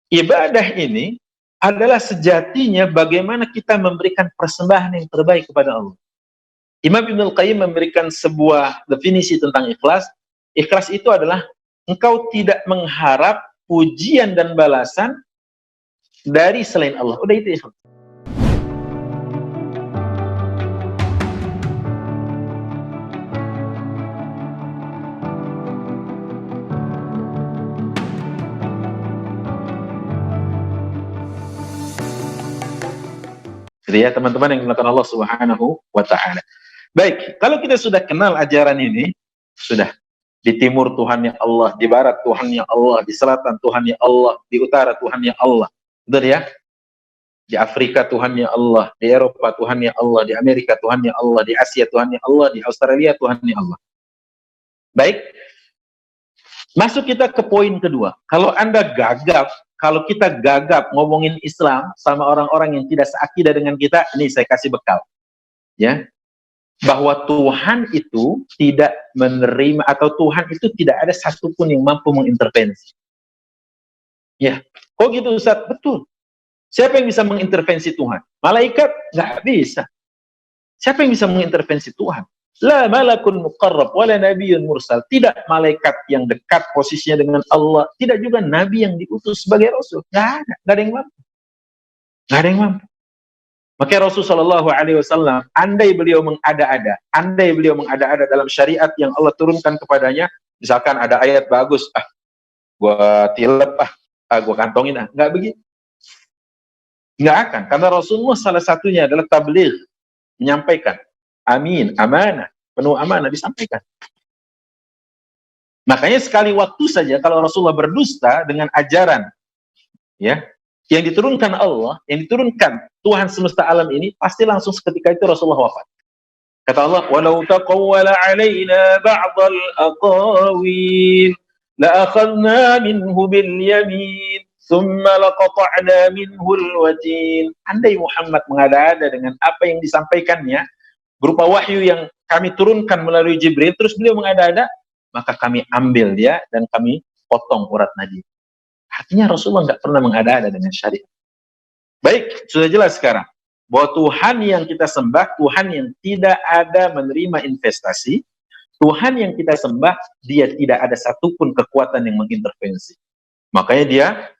Ibadah ini adalah sejatinya bagaimana kita memberikan persembahan yang terbaik kepada Allah. Imam Ibnul Qayyim memberikan sebuah definisi tentang ikhlas. Ikhlas itu adalah engkau tidak mengharap pujian dan balasan dari selain Allah. Udah itu ikhlas. Jadi ya teman-teman yang dimuliakan Allah Subhanahu wa taala. Baik, kalau kita sudah kenal ajaran ini, sudah di timur Tuhannya Allah, di barat Tuhannya Allah, di selatan Tuhannya Allah, di utara Tuhannya Allah. Betul ya? Di Afrika Tuhannya Allah, di Eropa Tuhannya Allah, di Amerika Tuhannya Allah, di Asia Tuhannya Allah, di Australia Tuhannya Allah. Baik, masuk kita ke poin kedua. Kalau kita gagap ngomongin Islam sama orang-orang yang tidak seakidah dengan kita, ini saya kasih bekal. Ya, bahwa Tuhan itu tidak menerima, atau Tuhan itu tidak ada satupun yang mampu mengintervensi. Ya, kok gitu Ustaz? Betul. Siapa yang bisa mengintervensi Tuhan? Malaikat? Nggak bisa. Siapa yang bisa mengintervensi Tuhan? La malakun muqarrab wala nabiyyun mursal. Tidak malaikat yang dekat posisinya dengan Allah, tidak juga nabi yang diutus sebagai rasul. Nggak ada yang mampu. Nggak ada yang mampu. Maka Rasulullah Shallallahu Alaihi Wasallam, andai beliau mengada-ada dalam syariat yang Allah turunkan kepadanya, misalkan ada ayat bagus, gua tilep, gua kantongin, nggak begitu. Nggak akan, karena Rasulullah salah satunya adalah tabligh, menyampaikan, amin, amanah, penuh amanah, disampaikan. Makanya sekali waktu saja kalau Rasulullah berdusta dengan ajaran, ya, yang diturunkan Allah, yang diturunkan Tuhan semesta alam ini, pasti langsung seketika itu Rasulullah wafat. Kata Allah, walau taqawwala alaina ba'dal aqawil la akhadna minhu bil yamin thumma laqata'na minhu al watin. Andai Muhammad mengada-ada dengan apa yang disampaikannya berupa wahyu yang kami turunkan melalui Jibril, terus beliau mengada-ada, maka kami ambil dia dan kami potong urat nadi. Artinya Rasulullah nggak pernah mengada-ada dengan syariat. Baik, sudah jelas sekarang bahwa Tuhan yang kita sembah, Tuhan yang tidak ada menerima investasi, Tuhan yang kita sembah, dia tidak ada satupun kekuatan yang mengintervensi. Makanya dia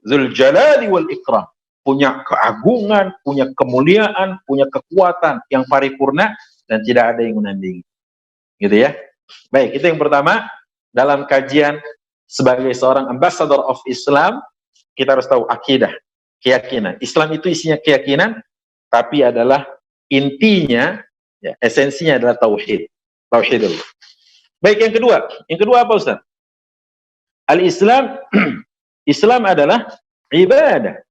Dzul Jalali wal Ikram, punya keagungan, punya kemuliaan, punya kekuatan yang paripurna dan tidak ada yang menandingi. Gitu ya. Baik, itu yang pertama dalam kajian sebagai seorang ambassador of Islam, kita harus tahu akidah, keyakinan. Islam itu isinya keyakinan, tapi adalah intinya, ya, esensinya adalah tauhid. Tauhidullah. Baik, yang kedua apa Ustaz? Al-Islam, Islam adalah ibadah.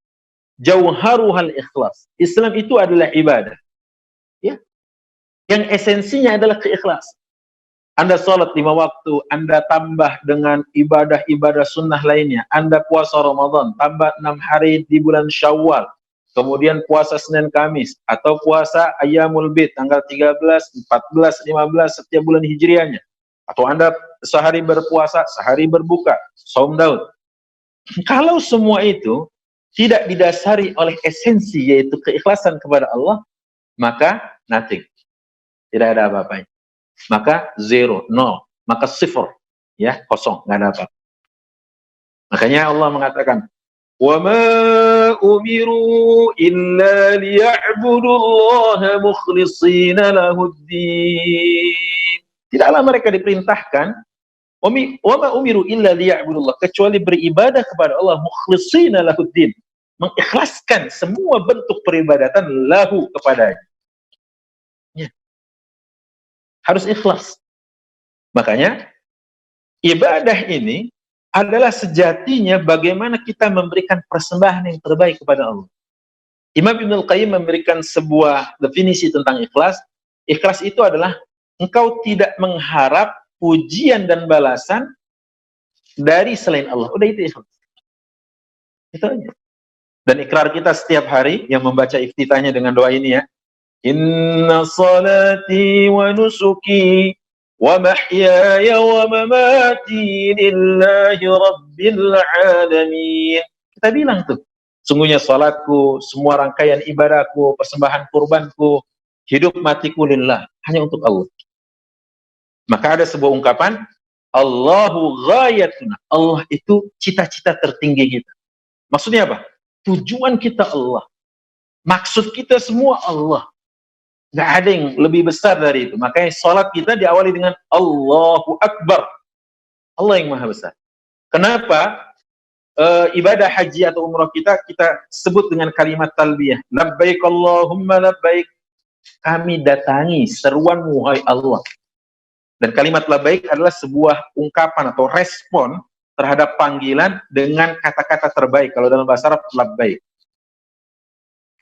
Jauharuhal ikhlas. Islam itu adalah ibadah. Ya. Yang esensinya adalah keikhlasan. Anda sholat 5 waktu, Anda tambah dengan ibadah-ibadah sunnah lainnya. Anda puasa Ramadan, tambah 6 hari di bulan Syawal. Kemudian puasa Senin Kamis. Atau puasa Ayyamul Bid, tanggal 13, 14, 15 setiap bulan hijriahnya. Atau Anda sehari berpuasa, sehari berbuka. Shaum Daud. Kalau semua itu tidak didasari oleh esensi, yaitu keikhlasan kepada Allah, maka nothing. Tidak ada apa-apanya. Maka zero, nol, maka sifar, ya, kosong, nggak ada apa. Makanya Allah mengatakan, wa ma umiru illa liya'budullaha mukhlishina lahuddin. Tidaklah mereka diperintahkan, wa ma umiru illa liya'budullah, kecuali beribadah kepada Allah mukhlishina lahuddin, mengikhlaskan semua bentuk peribadatan lahu kepadanya. Ya. Harus ikhlas. Makanya ibadah ini adalah sejatinya bagaimana kita memberikan persembahan yang terbaik kepada Allah. Imam Ibnul Qayyim memberikan sebuah definisi tentang ikhlas. Ikhlas itu adalah engkau tidak mengharap pujian dan balasan dari selain Allah. Udah itu ikhlas. Itu aja. Dan ikrar kita setiap hari yang membaca iftitahnya dengan doa ini, ya. Inna salati wa nusuki wa mahyaya wa mamati lillahi rabbil alamin. Kita kita bilang tuh, sungguhnya salatku, semua rangkaian ibadahku, persembahan kurbanku, hidup matiku lillah, hanya untuk Allah. Maka ada sebuah ungkapan, Allahu ghayatuna, Allah itu cita-cita tertinggi kita. Maksudnya apa? Tujuan kita Allah, maksud kita semua Allah. Nggak ada yang lebih besar dari itu. Makanya salat kita diawali dengan Allahu Akbar, Allah yang maha besar. Kenapa ibadah haji atau umrah kita sebut dengan kalimat talbiyah, labbaik Allahumma labbaik, kami datangi seruanmu hai Allah. Dan kalimat labbaik adalah sebuah ungkapan atau respon terhadap panggilan dengan kata-kata terbaik. Kalau dalam bahasa Arab, labbaik.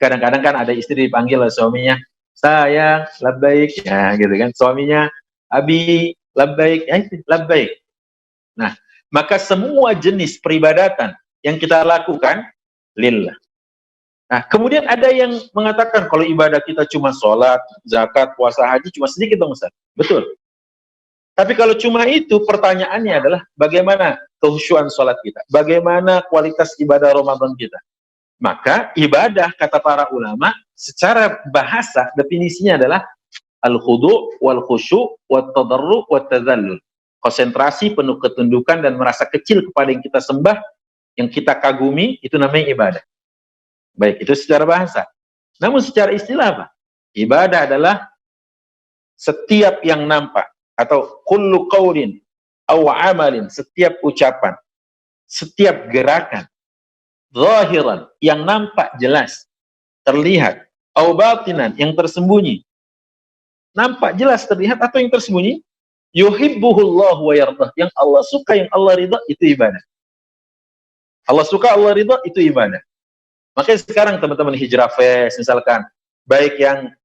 Kadang-kadang kan ada istri dipanggil oleh suaminya, sayang, labbaik, ya gitu kan. Suaminya, abi, labbaik, ya itu, labbaik. Nah, maka semua jenis peribadatan yang kita lakukan lillah. Nah, kemudian ada yang mengatakan kalau ibadah kita cuma sholat, zakat, puasa, haji cuma sedikit dong Ustaz. Betul. Tapi kalau cuma itu, pertanyaannya adalah bagaimana kehusyuan sholat kita? Bagaimana kualitas ibadah Ramadan kita? Maka ibadah, kata para ulama, secara bahasa definisinya adalah al-khudu' wal khusyu' wat tadarru' wat tadzallul. Konsentrasi, penuh ketundukan dan merasa kecil kepada yang kita sembah, yang kita kagumi, itu namanya ibadah. Baik, itu secara bahasa. Namun secara istilah apa? Ibadah adalah setiap yang nampak, atau kullu qaulin aw amalin, setiap ucapan, setiap gerakan, zahiran, yang nampak jelas, terlihat, aw batinan, yang tersembunyi. Nampak jelas terlihat atau yang tersembunyi, yuhibbuhullah wa yardah, yang Allah suka, yang Allah ridha, itu ibadah. Allah suka, Allah ridha, itu ibadah. Makanya sekarang teman-teman Hijrah Fest misalkan, baik yang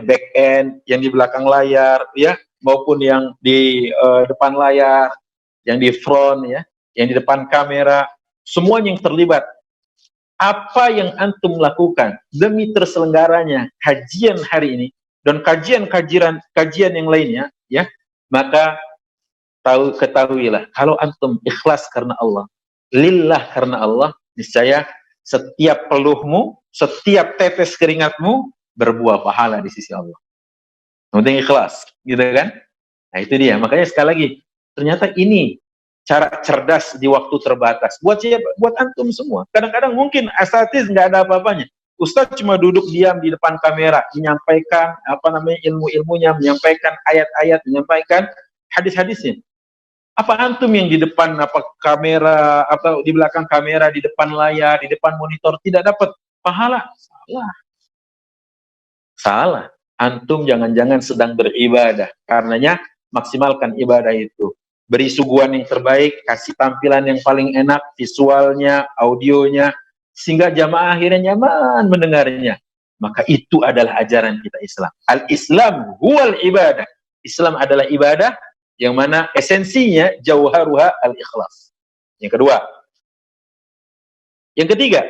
back end, yang di belakang layar, ya, maupun yang di depan layar, yang di front, ya, yang di depan kamera, semuanya yang terlibat. Apa yang antum lakukan demi terselenggaranya kajian hari ini dan kajian yang lainnya, ya, maka ketahuilah kalau antum ikhlas karena Allah, lillah karena Allah, niscaya setiap peluhmu, setiap tetes keringatmu berbuah pahala di sisi Allah. Yang penting ikhlas, gitu kan? Nah itu dia. Makanya sekali lagi, ternyata ini cara cerdas di waktu terbatas. Buat siapa? Buat antum semua. Kadang-kadang mungkin asatiz nggak ada apa-apanya. Ustadz cuma duduk diam di depan kamera, menyampaikan ilmu-ilmunya, menyampaikan ayat-ayat, menyampaikan hadis-hadisnya. Apa antum yang di depan kamera atau di belakang kamera, di depan layar, di depan monitor tidak dapat pahala? Salah. Antum jangan-jangan sedang beribadah. Karenanya maksimalkan ibadah itu. Beri suguhan yang terbaik, kasih tampilan yang paling enak, visualnya, audionya, sehingga jamaah akhirnya nyaman mendengarnya. Maka itu adalah ajaran kita Islam. Al-Islam huwal ibadah. Islam adalah ibadah yang mana esensinya jauharuha al-ikhlas. Yang kedua. Yang ketiga,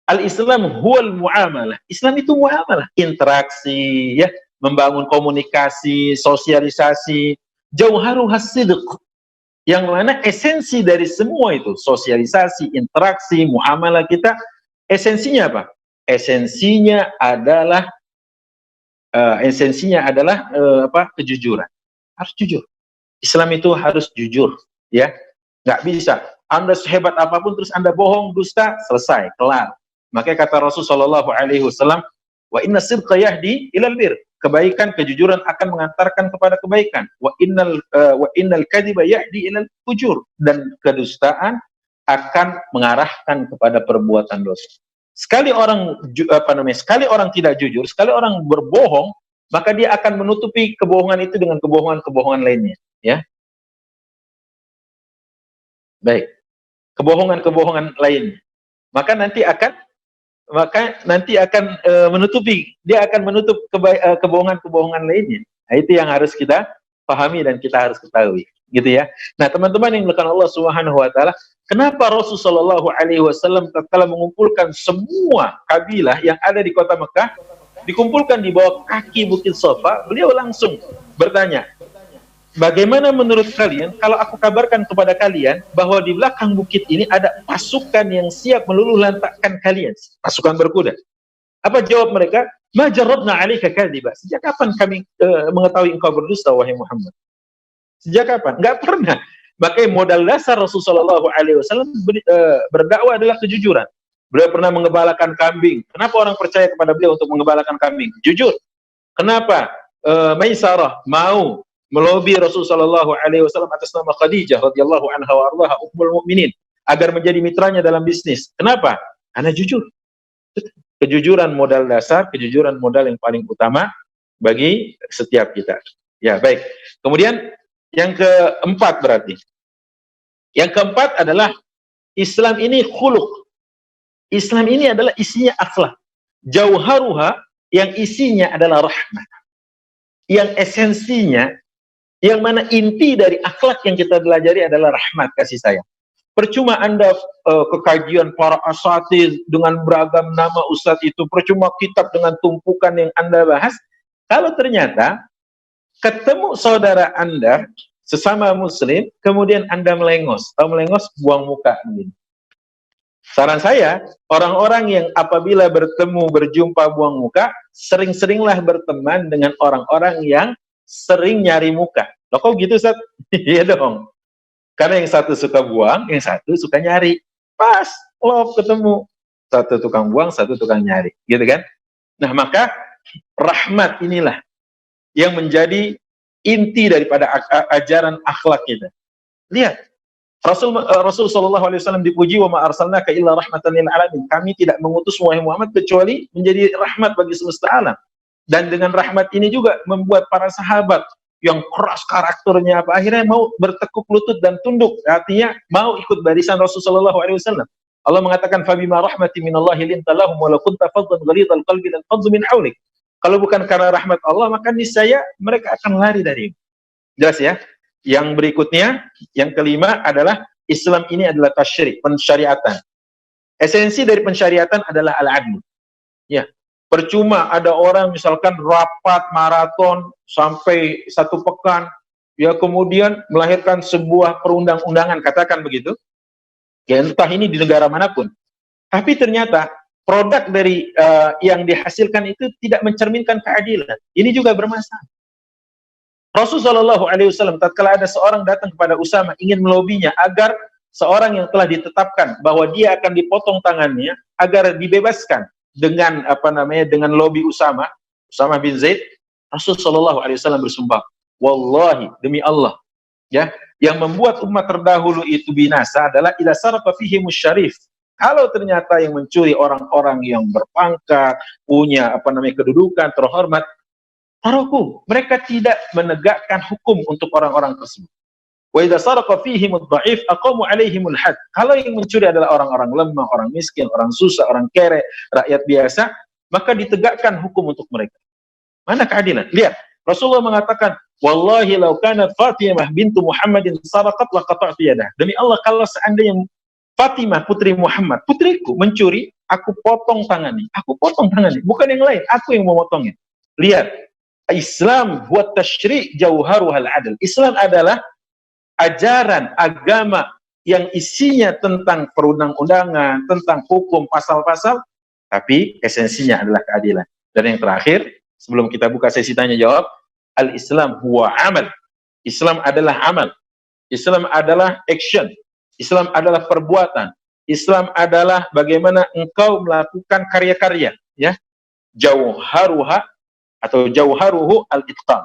al-Islam huwal muamalah. Islam itu muamalah, interaksi, ya, membangun komunikasi, sosialisasi, jauharuha sidq. Yang mana esensi dari semua itu, sosialisasi, interaksi, muamalah kita, esensinya apa? Esensinya adalah kejujuran. Harus jujur. Islam itu harus jujur, ya. Nggak bisa. Anda sehebat apapun terus Anda bohong, dusta, selesai, kelar. Makanya kata Rasulullah SAW, wa inna sidqa yahdi ilal bir. Kebaikan, kejujuran akan mengantarkan kepada kebaikan. Wa innal kadhiba yahdi ilal fujur. Dan kedustaan akan mengarahkan kepada perbuatan dosa. Sekali orang tidak jujur, sekali orang berbohong, maka dia akan menutupi kebohongan itu dengan kebohongan-kebohongan lainnya, ya. Baik. Kebohongan-kebohongan lainnya. Maka nanti akan menutupi, dia akan menutup kebohongan-kebohongan lainnya. Nah, itu yang harus kita pahami dan kita harus ketahui, gitu ya. Nah, teman-teman yang dimuliakan Allah Subhanahu wa taala, kenapa Rasulullah SAW tatkala mengumpulkan semua kabilah yang ada di kota Mekah, dikumpulkan di bawah kaki Bukit Safa, beliau langsung bertanya, bagaimana menurut kalian kalau aku kabarkan kepada kalian bahwa di belakang bukit ini ada pasukan yang siap meluluh lantakkan kalian, pasukan berkuda? Apa jawab mereka? Ma jarrabna 'alaika kadhiba. Sejak kapan kami mengetahui engkau berdusta wahai Muhammad? Sejak kapan? Enggak pernah. Makanya modal dasar Rasulullah SAW berdakwah adalah kejujuran. Beliau pernah mengembalakan kambing. Kenapa orang percaya kepada beliau untuk mengembalakan kambing? Jujur. Kenapa Maisarah mau melobi Rasulullah SAW atas nama Khadijah radhiyallahu anha wa ardhaha ummul mukminin agar menjadi mitranya dalam bisnis? Kenapa? Karena jujur. Kejujuran modal dasar, kejujuran modal yang paling utama bagi setiap kita. Ya, baik. Kemudian yang keempat berarti. Yang keempat adalah Islam ini khuluq. Islam ini adalah isinya akhlak. Jauharuha, yang isinya adalah rahmat. Yang esensinya, yang mana inti dari akhlak yang kita pelajari adalah rahmat, kasih sayang. Percuma Anda kekajian para asatidz dengan beragam nama ustadz itu, percuma kitab dengan tumpukan yang Anda bahas, kalau ternyata ketemu saudara Anda sesama muslim, kemudian Anda melengos. Tahu melengos? Buang muka. Saran saya, orang-orang yang apabila bertemu, berjumpa, buang muka, sering-seringlah berteman dengan orang-orang yang sering nyari muka. Loh kok gitu, Ustaz? Iya dong. Karena yang satu suka buang, yang satu suka nyari. Pas, love ketemu. Satu tukang buang, satu tukang nyari. Gitu kan? Nah, maka rahmat inilah yang menjadi inti daripada ajaran akhlak kita. Lihat, Rasul sallallahu alaihi wasallam dipuji, wa ma arsalnaka illa rahmatan lil alamin. Kami tidak mengutus wahai Muhammad kecuali menjadi rahmat bagi semesta alam. Dan dengan rahmat ini juga membuat para sahabat yang keras karakternya apa akhirnya mau bertekuk lutut dan tunduk, artinya mau ikut barisan Rasul sallallahu alaihi wasallam. Allah mengatakan fa bima rahmatin minallahi linta lahum wa law kunta faddan ghalidhal qalbi lan faddu min hawlik. Kalau bukan karena rahmat Allah, maka niscaya mereka akan lari darimu. Jelas ya? Yang berikutnya, yang kelima adalah Islam ini adalah tasyri', pensyariatan. Esensi dari pensyariatan adalah al-adl. Ya. Percuma ada orang misalkan rapat maraton sampai 1 pekan, ya kemudian melahirkan sebuah perundang-undangan, katakan begitu. Ya entah ini di negara manapun. Tapi ternyata produk dari yang dihasilkan itu tidak mencerminkan keadilan. Ini juga bermasalah. Rasulullah SAW tatkala ada seorang datang kepada Usama ingin melobinya agar seorang yang telah ditetapkan bahwa dia akan dipotong tangannya agar dibebaskan dengan dengan lobby Usama bin Zaid, Rasulullah SAW bersumpah, wallahi demi Allah, ya, yang membuat umat terdahulu itu binasa adalah idza sarafa fihimus syarif. Kalau ternyata yang mencuri orang-orang yang berpangkat, punya kedudukan, terhormat, taruku, mereka tidak menegakkan hukum untuk orang-orang tersebut. Wa idza saraqa fihim ad-dha'if aqamu 'alaihimul had. Kalau yang mencuri adalah orang-orang lemah, orang miskin, orang susah, orang kere, rakyat biasa, maka ditegakkan hukum untuk mereka. Mana keadilan? Lihat, Rasulullah mengatakan, wallahi law kanat Fatimah bintu Muhammadin saraqat laqata'tu yadah. Demi Allah, kalau seandainya Fatimah putri Muhammad, putriku mencuri, aku potong tangannya. Aku potong tangannya, bukan yang lain, aku yang memotongnya. Lihat, Islam buat tasyri' jauharuhal adl. Islam adalah ajaran agama yang isinya tentang perundang-undangan, tentang hukum, pasal-pasal, tapi esensinya adalah keadilan. Dan yang terakhir, sebelum kita buka sesi tanya jawab, al-Islam huwa amal. Islam adalah amal. Islam adalah action. Islam adalah perbuatan. Islam adalah bagaimana engkau melakukan karya-karya, ya. Jauharuha atau jauharuhu al-itqan.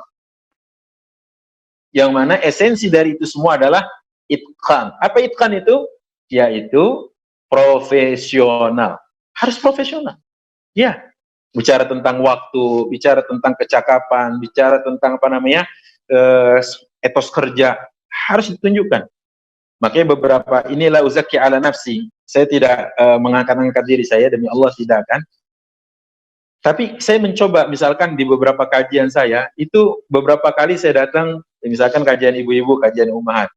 Yang mana esensi dari itu semua adalah itqan. Apa itqan itu? Yaitu profesional. Harus profesional. Ya, bicara tentang waktu, bicara tentang kecakapan, bicara tentang etos kerja, harus ditunjukkan. Makanya beberapa inilah uzaki ala nafsi. Saya tidak mengangkat-angkat diri saya, demi Allah tidak akan. Tapi saya mencoba, misalkan di beberapa kajian saya, itu beberapa kali saya datang, misalkan kajian ibu-ibu, kajian ummahat.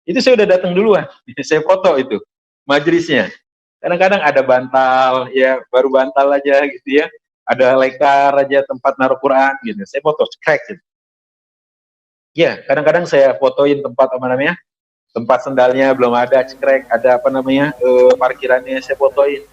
Itu saya udah datang duluan, saya foto itu, majelisnya. Kadang-kadang ada bantal, ya baru bantal aja gitu ya. Ada lekar aja tempat naruh Quran gitu. Saya foto, cek gitu. Ya, kadang-kadang saya fotoin tempat apa namanya, tempat sendalnya belum ada, cekrek, ada apa namanya, parkirannya saya fotoin.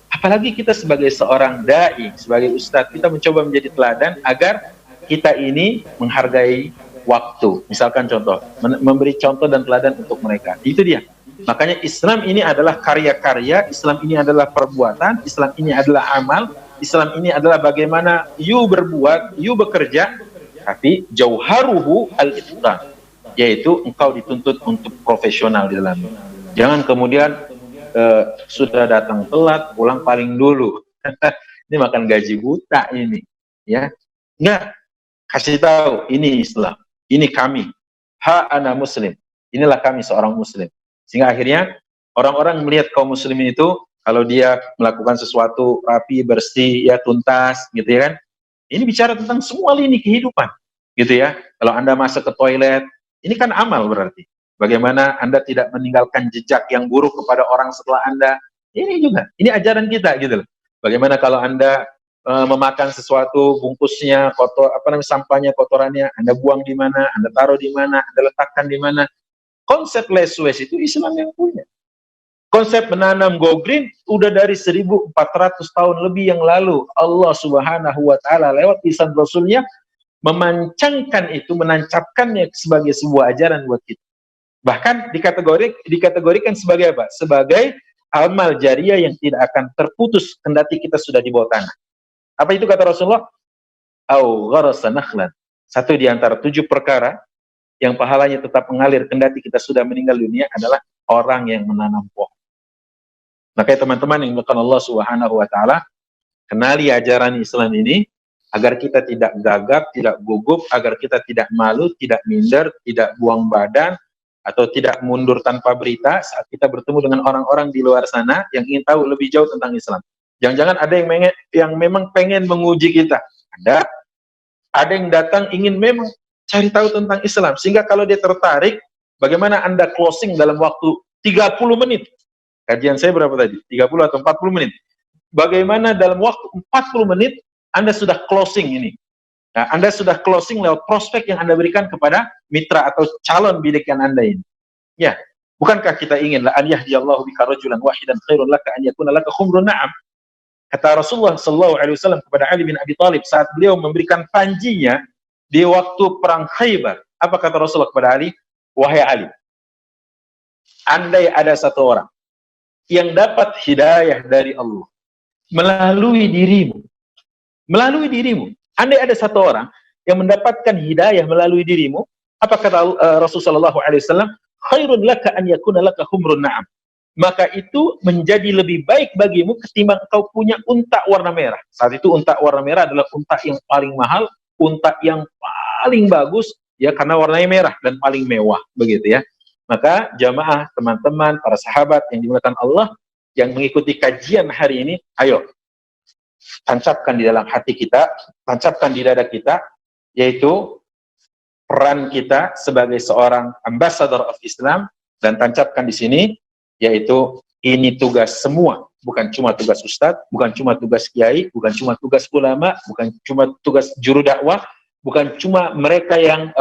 Apalagi kita sebagai seorang dai, sebagai ustadz, kita mencoba menjadi teladan agar kita ini menghargai waktu. Misalkan contoh, memberi contoh dan teladan untuk mereka. Itu dia. Makanya Islam ini adalah karya-karya, Islam ini adalah perbuatan, Islam ini adalah amal, Islam ini adalah bagaimana you berbuat, you bekerja, tapi jauharuhu al-itqan, yaitu engkau dituntut untuk profesional di dalamnya. Jangan kemudian sudah datang telat, pulang paling dulu. Ini makan gaji buta ini, ya. Enggak, kasih tahu ini Islam, ini kami. Ha ana muslim. Inilah kami seorang muslim. Sehingga akhirnya orang-orang melihat kaum muslimin itu kalau dia melakukan sesuatu rapi, bersih, ya tuntas, gitu ya kan. Ini bicara tentang semua lini kehidupan, gitu ya. Kalau Anda masuk ke toilet, ini kan amal berarti. Bagaimana Anda tidak meninggalkan jejak yang buruk kepada orang setelah Anda. Ini juga, ini ajaran kita gitu loh. Bagaimana kalau Anda memakan sesuatu, bungkusnya, kotor, apa namanya, sampahnya, kotorannya, Anda buang di mana, Anda taruh di mana, Anda letakkan di mana. Konsep less waste itu Islam yang punya. Konsep menanam go green udah dari 1400 tahun lebih yang lalu. Allah Subhanahu wa taala lewat lisan Rasulnya memancangkan itu, menancapkannya sebagai sebuah ajaran buat kita. Bahkan dikategorikan sebagai apa? Sebagai amal jariah yang tidak akan terputus kendati kita sudah di bawah tanah. Apa itu kata Rasulullah? Au gharasa nakhlan. Satu di antara 7 perkara yang pahalanya tetap mengalir kendati kita sudah meninggal dunia adalah orang yang menanam pohon. Makanya teman-teman yang dimuliakan Allah Subhanahu wa taala, kenali ajaran Islam ini agar kita tidak gagap, tidak gugup, agar kita tidak malu, tidak minder, tidak buang badan, atau tidak mundur tanpa berita saat kita bertemu dengan orang-orang di luar sana yang ingin tahu lebih jauh tentang Islam. Jangan-jangan ada yang memang pengen menguji kita. Ada yang datang ingin memang cari tahu tentang Islam, sehingga kalau dia tertarik, bagaimana Anda closing dalam waktu 30 menit? Kajian saya berapa tadi? 30 atau 40 menit. Bagaimana dalam waktu 40 menit Anda sudah closing ini? Nah, Anda sudah closing lewat prospek yang Anda berikan kepada mitra atau calon bidikan Anda ini. Ya, bukankah kita ingin la an yahdiyallahu bika rajulan wahidan khairun laka an yakuna laka khumrun na'am. Kata Rasulullah sallallahu alaihi wasallam kepada Ali bin Abi Thalib saat beliau memberikan panjinya di waktu perang Khaybar. Apa kata Rasulullah kepada Ali? Wahai Ali, andai ada satu orang yang dapat hidayah dari Allah melalui dirimu, andai ada satu orang yang mendapatkan hidayah melalui dirimu, apa kata Rasulullah SAW? Khairun laka an yakuna laka humrun na'am. Maka itu menjadi lebih baik bagimu ketimbang kau punya unta warna merah. Saat itu unta warna merah adalah unta yang paling mahal, unta yang paling bagus, ya, karena warnanya merah dan paling mewah, begitu ya. Maka jamaah, teman-teman, para sahabat yang dimuliakan Allah yang mengikuti kajian hari ini, ayo tancapkan di dalam hati kita, tancapkan di dada kita, yaitu peran kita sebagai seorang ambassador of Islam, dan tancapkan di sini, yaitu ini tugas semua, bukan cuma tugas ustadz, bukan cuma tugas kiai, bukan cuma tugas ulama, bukan cuma tugas juru dakwah, bukan cuma mereka yang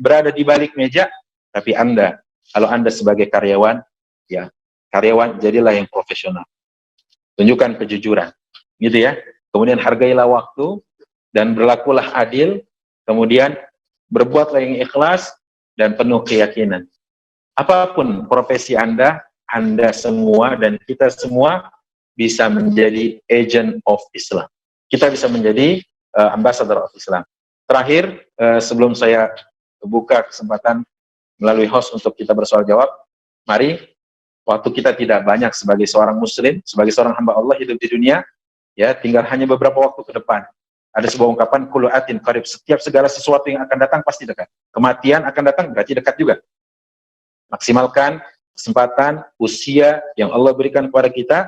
berada di balik meja, tapi Anda, kalau Anda sebagai karyawan, ya, karyawan jadilah yang profesional. Tunjukkan kejujuran, gitu ya. Kemudian hargailah waktu dan berlakulah adil, kemudian berbuatlah yang ikhlas dan penuh keyakinan. Apapun profesi Anda semua dan kita semua bisa menjadi agent of Islam. Kita bisa menjadi ambassador of Islam. Terakhir, sebelum saya buka kesempatan melalui host untuk kita bersoal jawab, mari, waktu kita tidak banyak sebagai seorang muslim, sebagai seorang hamba Allah hidup di dunia, ya, tinggal hanya beberapa waktu ke depan. Ada sebuah ungkapan, kullu atin qarib, setiap segala sesuatu yang akan datang pasti dekat. Kematian akan datang, berarti dekat juga. Maksimalkan kesempatan, usia yang Allah berikan kepada kita,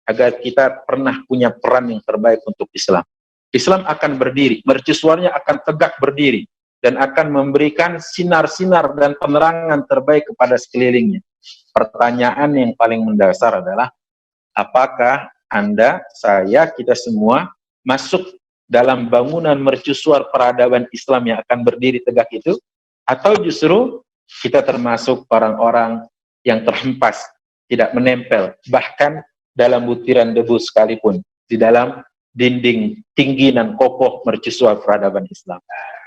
agar kita pernah punya peran yang terbaik untuk Islam. Islam akan berdiri, mercusuarnya akan tegak berdiri, dan akan memberikan sinar-sinar dan penerangan terbaik kepada sekelilingnya. Pertanyaan yang paling mendasar adalah, apakah Anda, saya, kita semua masuk dalam bangunan mercusuar peradaban Islam yang akan berdiri tegak itu? Atau justru kita termasuk orang-orang yang terhempas, tidak menempel, bahkan dalam butiran debu sekalipun, di dalam dinding tinggi dan kokoh mercusuar peradaban Islam.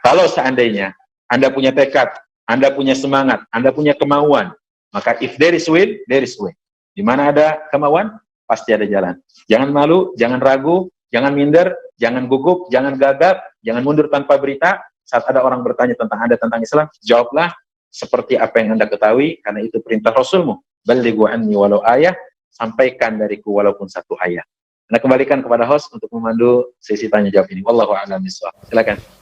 Kalau seandainya Anda punya tekad, Anda punya semangat, Anda punya kemauan, maka if there is will, there is way. Di mana ada kemauan, pasti ada jalan. Jangan malu, jangan ragu, jangan minder, jangan gugup, jangan gagap, jangan mundur tanpa berita. Saat ada orang bertanya tentang Anda, tentang Islam, jawablah seperti apa yang Anda ketahui, karena itu perintah Rasulmu. Balighu anni walau ayah, sampaikan dariku walaupun satu ayat. Anda kembalikan kepada host untuk memandu sesi tanya jawab ini. Wallahu a'lam bishawab. Silakan.